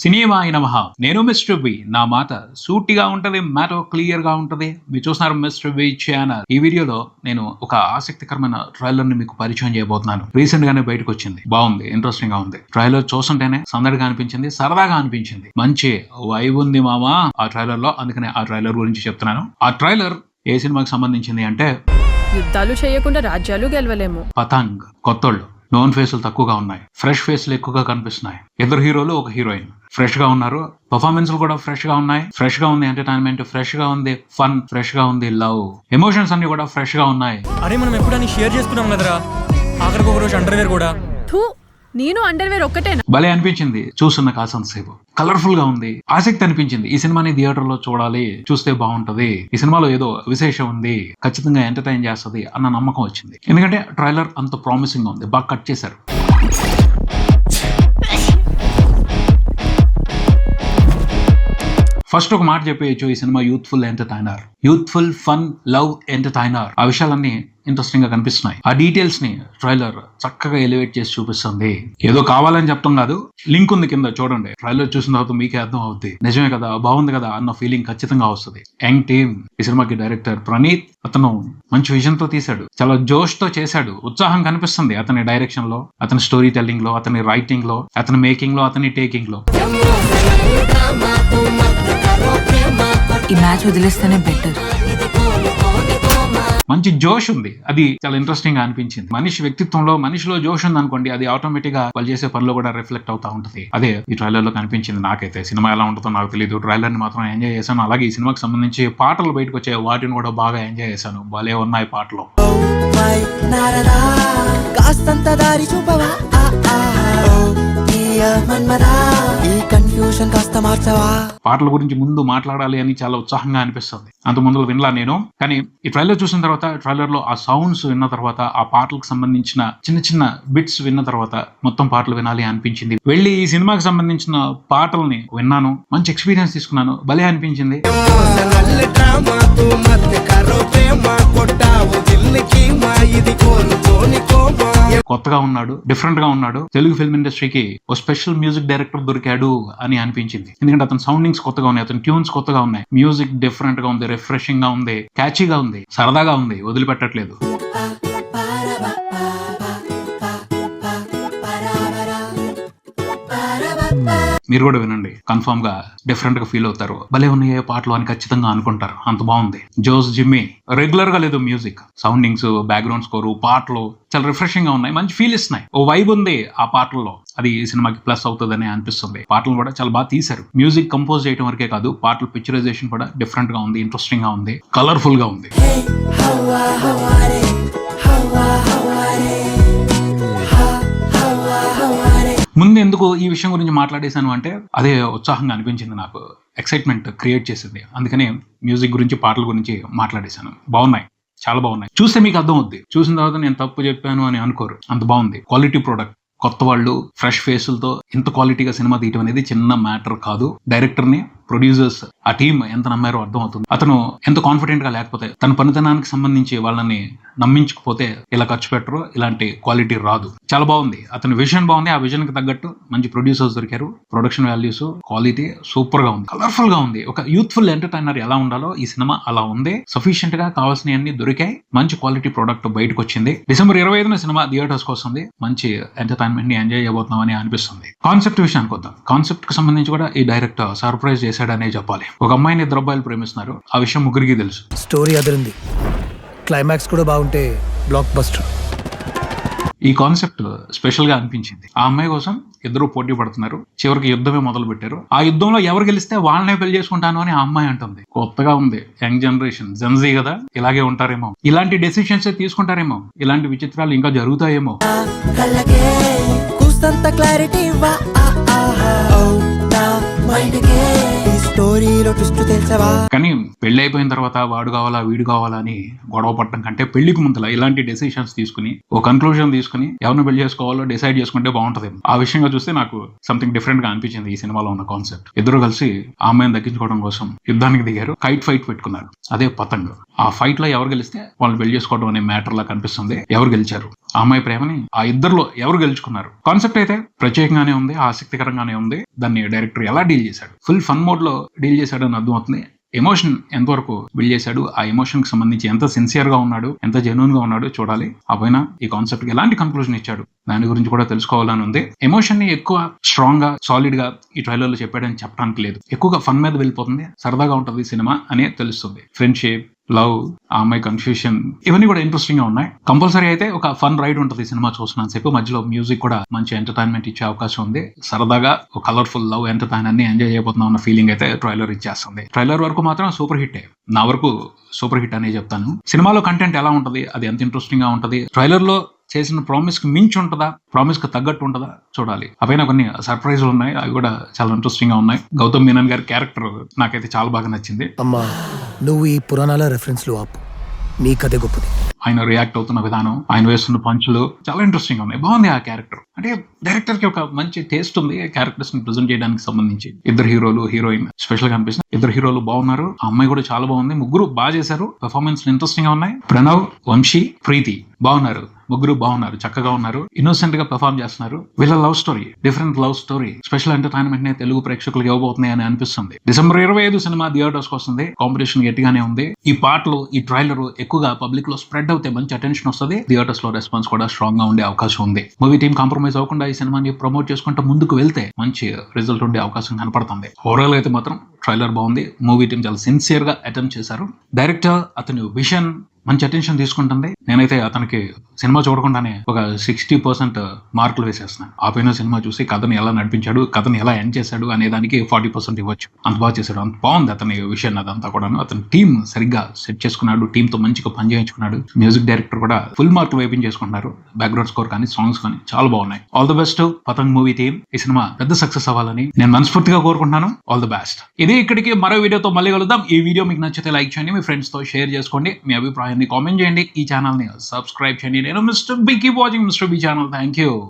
సినిమాయి నమః. నేను mister B. నా మాట సూటిగా ఉంటది, మ్యాటర్ క్లియర్ గా ఉంటది. మీరు చూస్తున్నారు మిస్టర్ బి ఛానల్. ఈ వీడియోలో నేను ఒక ఆసక్తికరమైన ట్రైలర్ ని మీకు పరిచయం చేయబోతున్నాను. రీసెంట్ గానే బయటకు వచ్చింది. బాగుంది, ఇంట్రెస్టింగ్ గా ఉంది. ట్రైలర్ చూస్తుంటేనే సందడిగా అనిపించింది, సరదాగా అనిపించింది. మంచి వైబ్ ఉంది మామా ఆ ట్రైలర్ లో. అందుకనే ఆ ట్రైలర్ గురించి చెప్తున్నాను. ఆ ట్రైలర్ ఏ సినిమాకి సంబంధించింది అంటే, యుద్ధాలు చేయకుండా రాజ్యాలు గెలవలేము. పతంగ్. కొత్తోళ్ళు, నోన్ ఫేసులు తక్కువగా ఉన్నాయి, ఫ్రెష్ ఫేస్లు ఎక్కువగా కనిపిస్తున్నాయి. ఇద్దరు హీరోలు, ఒక హీరోయిన్ ఫ్రెష్ గా ఉన్నారు. పర్ఫార్మెన్స్ కూడా ఫ్రెష్ గా ఉన్నాయి. ఫ్రెష్ గా ఉంది ఎంటర్టైన్మెంట్, ఫ్రెష్ గా ఉంది ఫన్, ఫ్రెష్ గా ఉంది లవ్, ఎమోషన్స్ అన్ని కూడా ఫ్రెష్ గా ఉన్నాయి. అరే మనం ఎప్పుడని షేర్ చేసుకున్నాం కదరా, ఆఖరికి ఒక రోజు అండర్వేర్ కూడా. థూ, నేను అండర్వేర్ ఒక్కటేనా? భలే అనిపించింది చూస్తున్న కాసంత సేపు. కలర్ఫుల్ గా ఉంది, ఆసక్తి అనిపించింది. ఈ సినిమాని థియేటర్ లో చూడాలి, చూస్తే బాగుంటది, ఈ సినిమాలో ఏదో విశేషం ఉంది, ఖచ్చితంగా ఎంటర్టైన్ చేస్తది అన్న నమ్మకం వచ్చింది. ఎందుకంటే ట్రైలర్ అంత ప్రామిసింగ్ గా ఉంది, బాగా కట్ చేశారు. ఫస్ట్ ఒక మాట చెప్పేయచ్చు, ఈ cinema youthful entertainer, youthful fun love entertainer. ఆ విషయాలన్నీ ఇంట్రెస్టింగ్ గా కనిపిస్తున్నాయి. ఆ డీటెయిల్స్ ని ట్రైలర్ చక్కగా ఎలివేట్ చేసి చూపిస్తుంది. ఏదో కావాలని చెప్తాం కాదు, లింక్ ఉంది కింద చూడండి. ట్రైలర్ చూసిన తర్వాత మీకే అర్థం అవుతుంది, నిజమే కదా, బాగుంది కదా అన్న ఫీలింగ్ ఖచ్చితంగా వస్తుంది. Young team. ఈ సినిమాకి డైరెక్టర్ ప్రణీత్. అతను మంచి విజన్ తో తీశాడు, చాలా జోష్ తో చేశాడు. ఉత్సాహం కనిపిస్తుంది అతని డైరెక్షన్ లో, అతని స్టోరీ టెల్లింగ్ లో, అతని రైటింగ్ లో, అతని మేకింగ్ లో, అతని టేకింగ్ లో. ఈ మ్యాచ్ వదిలేస్తేనే బెటర్. మంచి జోష్ ఉంది, అది చాలా ఇంట్రెస్టింగ్ గా అనిపించింది. మనిషి వ్యక్తిత్వంలో, మనిషిలో జోష్ ఉంది అనుకోండి, అది ఆటోమేటిక్ గా వాళ్ళు చేసే పనిలో కూడా రిఫ్లెక్ట్ అవుతా ఉంటుంది. అదే ఈ ట్రైలర్ లో కనిపించింది నాకైతే. సినిమా ఎలా ఉంటుందో నాకు తెలియదు, ట్రైలర్ ని మాత్రం ఎంజాయ్ చేశాను. అలాగే ఈ సినిమాకి సంబంధించి పాటలు బయటకు వచ్చే వాటిని కూడా బాగా ఎంజాయ్ చేశాను. భలే ఉన్నాయి పాటలు. పాటల గురించి ముందు మాట్లాడాలి అని చాలా ఉత్సాహంగా అనిపిస్తుంది. అంత ముందు వినలా నేను, కానీ ఈ ట్రైలర్ చూసిన తర్వాత, ట్రైలర్ లో ఆ సౌండ్స్ విన్న తర్వాత, ఆ పాటలకు సంబంధించిన చిన్న చిన్న బిట్స్ విన్న తర్వాత మొత్తం పాటలు వినాలి అనిపించింది. వెళ్ళి ఈ సినిమాకి సంబంధించిన పాటల్ని విన్నాను, మంచి ఎక్స్పీరియన్స్ తీసుకున్నాను. భలే అనిపించింది. కొత్తగా ఉన్నాడు, డిఫరెంట్ గా ఉన్నాడు. తెలుగు ఫిల్మ్ ఇండస్ట్రీకి ఓ స్పెషల్ మ్యూజిక్ డైరెక్టర్ దొరికాడు అని అనిపించింది. ఎందుకంటే అతని సౌండింగ్స్ కొత్తగా ఉన్నాయి, అతని ట్యూన్స్ కొత్తగా ఉన్నాయి, మ్యూజిక్ డిఫరెంట్ గా ఉంది, రిఫ్రెషింగ్ గా ఉంది, క్యాచీగా ఉంది, సరదాగా ఉంది, వదిలిపెట్టట్లేదు. మీరు కూడా వినండి, కన్ఫర్మ్ గా డిఫరెంట్ గా ఫీల్ అవుతారు. భలే ఉన్నాయి పాటలు అని ఖచ్చితంగా అనుకుంటారు. అంత బాగుంది. Jose Jimmy. రెగ్యులర్ గా లేదు మ్యూజిక్, సౌండింగ్స్, బ్యాక్గ్రౌండ్ స్కోరు, పాటలు చాలా రిఫ్రెషింగ్ గా ఉన్నాయి, మంచి ఫీల్ ఇస్తున్నాయి. ఓ వైబ్ ఉంది ఆ పాటల్లో, అది ఈ సినిమాకి ప్లస్ అవుతుందని అనిపిస్తుంది. పాటలు కూడా చాలా బాగా తీశారు. మ్యూజిక్ కంపోజ్ చేయడం వరకే కాదు, పాటల పిక్చరైజేషన్ కూడా డిఫరెంట్ గా ఉంది, ఇంట్రెస్టింగ్ గా ఉంది, కలర్ఫుల్ గా ఉంది. ముందు ఎందుకు ఈ విషయం గురించి మాట్లాడేశాను అంటే, అదే ఉత్సాహంగా అనిపించింది నాకు, ఎక్సైట్మెంట్ క్రియేట్ చేసింది. అందుకనే మ్యూజిక్ గురించి, పాటల గురించి మాట్లాడేశాను. బాగున్నాయి, చాలా బాగున్నాయి. చూస్తే మీకు అర్థం అవుద్ది. చూసిన తర్వాత నేను తప్పు చెప్పాను అని అనుకోరు, అంత బాగుంది. Quality product. కొత్త వాళ్ళు, ఫ్రెష్ ఫేసులతో ఇంత క్వాలిటీగా సినిమా తీయడం అనేది చిన్న మ్యాటర్ కాదు. డైరెక్టర్ ని, ప్రొడ్యూసర్స్, ఆ టీం ఎంత నమ్మారో అర్థం అవుతుంది. అతను ఎంత కాన్ఫిడెంట్ గా లేకపోతే, తన పనితనానికి సంబంధించి వాళ్ళని నమ్మించకపోతే ఇలా ఖర్చు పెట్టరు, ఇలాంటి క్వాలిటీ రాదు. చాలా బాగుంది, అతని విజన్ బాగుంది. ఆ విజన్ కి తగ్గట్టు మంచి ప్రొడ్యూసర్స్ దొరికారు. ప్రొడక్షన్ వాల్యూస్, క్వాలిటీ సూపర్ గా ఉంది, కలర్ఫుల్ గా ఉంది. ఒక యూత్ఫుల్ ఎంటర్టైనర్ ఎలా ఉండాలో ఈ సినిమా అలా ఉంది. సఫిషియెంట్ గా కావాల్సినవన్నీ దొరికాయి. మంచి క్వాలిటీ ప్రొడక్ట్ బయటకు వచ్చింది. డిసెంబర్ 25న సినిమా థియేటర్స్ కి వస్తుంది. మంచి ఎంటర్టైన్మెంట్ ని ఎంజాయ్ చేయబోతున్నామని అనిపిస్తుంది. కాన్సెప్ట్ విషయానికి వద్దాం. కాన్సెప్ట్ కి సంబంధించి కూడా ఈ డైరెక్టర్ సర్ప్రైజ్ చేశాడనే చెప్పాలి. ఒక అమ్మాయిని ఇద్దరు అబ్బాయిలు ప్రేమిస్తున్నారు, ఆ విషయం ముగ్గురికి తెలుసు. స్టోరీ అదిరింది, క్లైమాక్స్ కూడా బాగుంటే బ్లాక్ బస్టర్. ఈ కాన్సెప్ట్ స్పెషల్ గా అనిపించింది. ఆ అమ్మాయి కోసం ఇద్దరు పోటీ పడుతున్నారు, చివరికి యుద్ధమే మొదలు పెట్టారు. ఆ యుద్ధంలో ఎవరు గెలిస్తే వాళ్ళనే పెళ్లి చేసుకుంటాను అని ఆ అమ్మాయి అంటుంది. కొత్తగా ఉంది, యంగ్ జనరేషన్, జెన్జీ కదా, ఇలాగే ఉంటారేమో, ఇలాంటి డెసిషన్స్ తీసుకుంటారేమో, ఇలాంటి విచిత్రాలు ఇంకా జరుగుతాయేమో. కానీ పెళ్లి పెళ్లి అయిపోయిన తర్వాత వాడు కావాలా వీడు కావాలా అని గొడవ పడటం కంటే పెళ్లికి ముందల ఇలాంటి డెసిషన్స్ తీసుకుని ఓ కన్క్లూజన్ తీసుకుని ఎవరిని పెళ్లి చేసుకోవాలో డిసైడ్ చేసుకుంటే బాగుంటది. ఆ విషయంగా చూస్తే నాకు సంథింగ్ డిఫరెంట్ గా అనిపించింది ఈ సినిమాలో ఉన్న కాన్సెప్ట్. ఇద్దరు కలిసి ఆ అమ్మాయిని దక్కించుకోవడం కోసం యుద్ధానికి దిగారు. కైట్ ఫైట్ పెట్టుకున్నారు. అదే పతంగ్. ఆ ఫైట్ లో ఎవరు గెలిస్తే వాళ్ళని పెళ్లి చేసుకోవడం అనే మ్యాటర్ లా కనిపిస్తుంది. ఎవరు గెలిచారు, ఆ అమ్మాయి ప్రేమని ఆ ఇద్దరులో ఎవరు గెలుచుకున్నారు. కాన్సెప్ట్ అయితే ప్రత్యేకంగానే ఉంది, ఆసక్తికరంగానే ఉంది. దాన్ని డైరెక్టర్ ఎలా డీల్ చేశాడు, ఫుల్ ఫన్ మోడ్ లో డీల్ చేశాడు అని అర్థమవుతుంది. ఎమోషన్ ఎంతవరకు బిల్డ్ చేశాడు, ఆ ఎమోషన్ కి సంబంధించి ఎంత సిన్సియర్ గా ఉన్నాడు, ఎంత జెన్యూన్ గా ఉన్నాడు చూడాలి. ఆ పైన ఈ కాన్సెప్ట్ కి ఎలాంటి కన్క్లూజన్ ఇచ్చాడు దాని గురించి కూడా తెలుసుకోవాలని ఉంది. ఎమోషన్ ని ఎక్కువ స్ట్రాంగ్ గా సాలిడ్ గా ఈ ట్రైలర్ లో చెప్పాడని చెప్పడానికి లేదు. ఎక్కువగా ఫన్ మీద వెళ్ళిపోతుంది, సరదాగా ఉంటుంది సినిమా అనే తెలుస్తుంది. ఫ్రెండ్షిప్, లవ్, ఆ అమ్మాయి కన్ఫ్యూషన్, ఇవన్నీ కూడా ఇంట్రెస్టింగ్ గా ఉన్నాయి. కంపల్సరీ అయితే ఒక ఫన్ రైడ్ ఉంటుంది సినిమా చూసినంత సేపు. మధ్యలో మ్యూజిక్ కూడా మంచి ఎంటర్టైన్మెంట్ ఇచ్చే అవకాశం ఉంది. సరదాగా ఒక కలర్ఫుల్ లవ్ ఎంటర్టైన్ అన్ని ఎంజాయ్ చేయబోతున్నాం అన్న ఫీలింగ్ అయితే ట్రైలర్ ఇచ్చేస్తుంది. ట్రైలర్ వరకు మాత్రం సూపర్ హిట్. నా వరకు సూపర్ హిట్ అనే చెప్తాను. సినిమాలో కంటెంట్ ఎలా ఉంటది, అది ఎంత ఇంట్రెస్టింగ్ గా ఉంటది, ట్రైలర్ లో చేసిన ప్రామిస్ కి మించి ఉంటుందా, ప్రామిస్ కి తగ్గట్టు ఉంటుందా చూడాలి. అవైనా కొన్ని సర్ప్రైజ్లు ఉన్నాయి, అవి కూడా చాలా ఇంట్రెస్టింగ్ గా ఉన్నాయి. గౌతమ్ మీనన్ గారి క్యారెక్టర్ నాకైతే చాలా బాగా నచ్చింది. అమ్మా నువ్వు ఈ పురాణాల రెఫరెన్స్లు ఆపు, నీ కథే గొప్పది. ఆయన రియాక్ట్ అవుతున్న విధానం, ఆయన వేస్తున్న పంచులు చాలా ఇంట్రెస్టింగ్ గా ఉన్నాయి. బాగుంది ఆ క్యారెక్టర్. అంటే డైరెక్టర్ కి ఒక మంచి టేస్ట్ ఉంది క్యారెక్టర్స్ ని ప్రెజెంట్ చేయడానికి సంబంధించి. ఇద్దరు హీరోలు, హీరోయిన్ స్పెషల్ గా అనిపిస్తుంది. ఇద్దరు హీరోలు బాగున్నారు, ఆ అమ్మాయి కూడా చాలా బాగుంది. ముగ్గురు బాగా చేశారు, పెర్ఫార్మెన్స్ ఇంట్రెస్టింగ్ గా ఉన్నాయి. ప్రణవ్, వంశీ, ప్రీతి బాగున్నారు. ముగ్గురు బాగున్నారు, చక్కగా ఉన్నారు, ఇన్నోసెంట్ గా పెర్ఫార్మ్ చేస్తున్నారు. వీళ్ళ love story different love story, special entertainment నే తెలుగు ప్రేక్షకులకు ఇవ్వబోతున్నాయి అని అనిపిస్తుంది. డిసెంబర్ 25 సినిమా థియేటర్స్ కి వస్తుంది. కాంపిటీషన్ గట్టిగానే ఉంది. ఈ పాటలు, ఈ ట్రైలర్ ఎక్కువగా పబ్లిక్ లో స్ప్రెడ్ అవుతే మంచి అటెన్షన్ వస్తుంది. థియేటర్స్ లో రెస్పాన్స్ కూడా స్ట్రాంగ్ గా ఉండే అవకాశం ఉంది. మూవీ టీం కాంప్రమైజ్ అవ్వకుండా ఈ సినిమాని ప్రమోట్ చేసుకుంటూ ముందుకు వెళ్తే మంచి రిజల్ట్ ఉండే అవకాశం కనపడుతుంది. ఓవరాల్ అయితే మాత్రం ట్రైలర్ బాగుంది. మూవీ టీం చాలా సిన్సియర్ గా అటెంప్ట్ చేశారు. డైరెక్టర్ అతని విజన్ మంచి అటెన్షన్ తీసుకుంటుంది. నేనైతే అతనికి సినిమా చూడకుండానే ఒక 60% మార్కులు వేసేస్తున్నాను. ఆ పైన సినిమా చూసి కథని ఎలా నడిపించాడు, కథని ఎలా ఎండ్ చేశాడు అనే దానికి 40% ఇవ్వచ్చు. అంత బాగా చేశాడు, అంత బాగుంది అతని విషయం. అదంతా కూడా అతని టీం సరిగ్గా సెట్ చేసుకున్నాడు, టీమ్ తో మంచిగా పని చేయించుకున్నాడు. మ్యూజిక్ డైరెక్టర్ కూడా ఫుల్ మార్కులు వేయించేసుకున్నారు. బ్యాక్గ్రౌండ్ స్కోర్ కానీ, సాంగ్స్ కానీ చాలా బాగున్నాయి. All the best Patang movie team. ఈ సినిమా పెద్ద సక్సెస్ అవ్వాలని నేను మనస్ఫూర్తిగా కోరుకుంటున్నాను. All the best. ఇది ఇక్కడికి మరో వీడియోతో మళ్ళీ కలుద్దాం. ఈ వీడియో మీకు నచ్చితే లైక్ చేయండి, మీ ఫ్రెండ్స్ తో షేర్ చేసుకోండి, మీ అభిప్రాయాన్ని కామెంట్ చేయండి, ఈ ఛానల్ ని సబ్స్క్రైబ్ చేయండి. నేను mister B, keep watching mister B channel. Thank you.